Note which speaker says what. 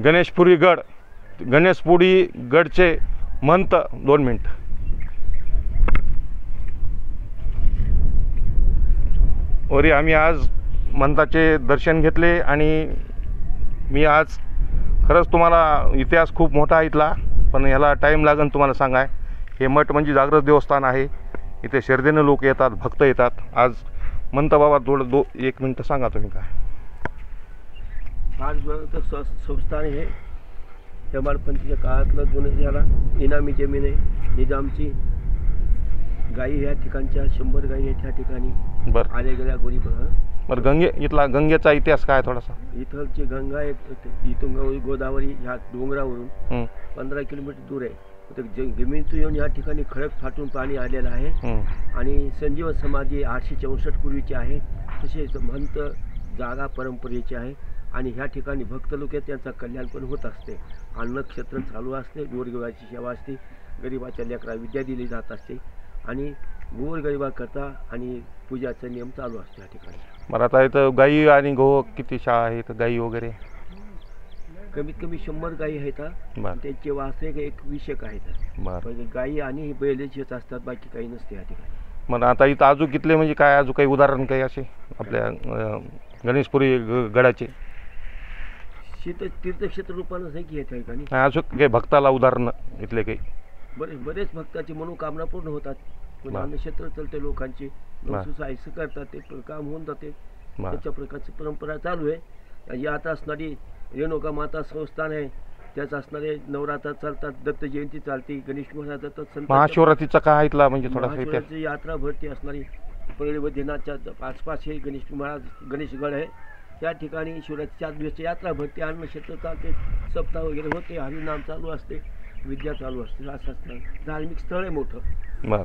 Speaker 1: गणेशपुरी गड, गणेशपुरी गडचे महंत 2 मिनिट. वरी आम्ही आज महंताचे दर्शन घेतले आणि मी आज खरंच तुम्हाला इतिहास खूप मोठा आहे इथला, पण ह्याला टाईम लागेल तुम्हाला सांगाय. हे मठ म्हणजे जागृत देवस्थान आहे. इथे श्रद्धेनं लोक येतात, भक्त येतात. आज महंत बाबा थोडं 1 मिनिट सांगा तुम्ही काय.
Speaker 2: आज संस्थान हे हेमाडपंथीच्या काळातलं जुनं याला इनामी जमीन आहे. निजामची गायी ह्या ठिकाणच्या 100 गायी ह्या ठिकाणी
Speaker 1: बरं
Speaker 2: आल्या गेल्या गोरी.
Speaker 1: बरं इथला गंगेचा इतिहास काय थोडासा.
Speaker 2: इथलची गंगा इथून गोदावरी ह्या डोंगरावरून 15 किलोमीटर दूर आहे. जमिनीतून येऊन या ठिकाणी खडक फाटून पाणी आलेलं आहे आणि संजीवन समाधी 864 पूर्वीची आहे. तसेच महंत जागा परंपरेची आहे आणि ह्या ठिकाणी भक्त लोक आहेत, त्यांचा कल्याण पण होत असते. अन्नक्षेत्र चालू असते, गोरगरिबाची सेवा असते, गरिबाच्या लेकरा विद्या दिली जात असते आणि गोरगरिबाकरता आणि पूजाचा नियम चालू असतो या ठिकाणी.
Speaker 1: बरं आता इथं गाई आणि गो किती शाळा आहेत, गाई वगैरे
Speaker 2: कमीत कमी 100 गायी आहेत. त्यांचे वासरे 21 आहेत. म्हणजे गायी आणि बैलचेच असतात, बाकी काही नसते या ठिकाणी.
Speaker 1: मग आता इथं अजून कितले म्हणजे काय अजून काही उदाहरण काही असे आपल्या गणेशपुरी गडाचे
Speaker 2: तीर्थक्षेत्र रूपानं नाही की या ठिकाणी
Speaker 1: अजून काही भक्ताला उदाहरण इथले काही
Speaker 2: बरेच भक्ताची मनोकामना पूर्ण होतात. अन्नक्षेत्र चलते, लोकांची सुसायस करतात, ते काम होऊन जाते. त्याच्या प्रकारची परंपरा चालू आहे. ही आता असणारी रेणुका माता संस्थान आहे, त्याच असणारे नवरात्र चालतात, दत्त जयंती चालते, गणेश महाराजाचा
Speaker 1: महाशिवरात्रीचा काय इथला म्हणजे थोडा
Speaker 2: यात्रा भरती असणारी. परळी बद्रीनाथच्या आसपास हे गणेश महाराज गणेशगड आहे. त्या ठिकाणी शिवरात्री 4 दिवसाची यात्रा भरते, अन्नक्षेत्र चालते, सप्ताह वगैरे होते, हरिनाम चालू असते, विद्या चालू असते. असं असतं धार्मिक स्थळ आहे मोठं.
Speaker 1: बरं.